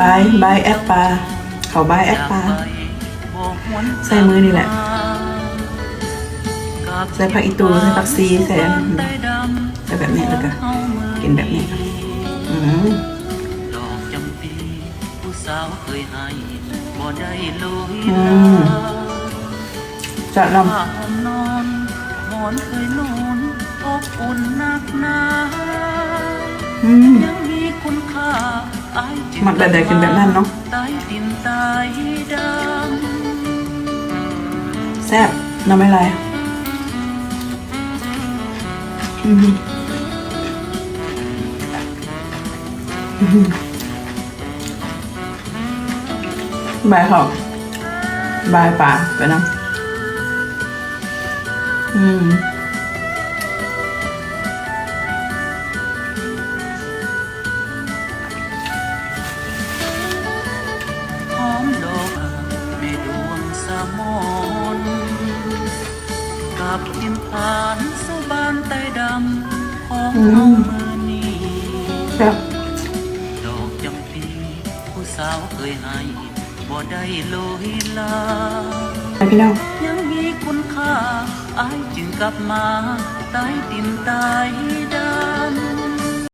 บายแอปปลาเขาบายแอปปลาใส่มือนี่แหละใส่ผักอีตูใส่ผักซีใส่แบบนี้แล้วก็กินแบบนี้จะลำมันแบบใดกินแบบนั้นเนาะแซ่บน้ำไม่ไรบายเขาบายป่าไปนะกับทิมผ่านสุบานไตดำของมือนี้ดอกจำปีผู้สาวเคยให้บ่ได้โลหิลาพี่น้องยังมีคุณค่าอายจึงกลับมาใต้ดินใต้ด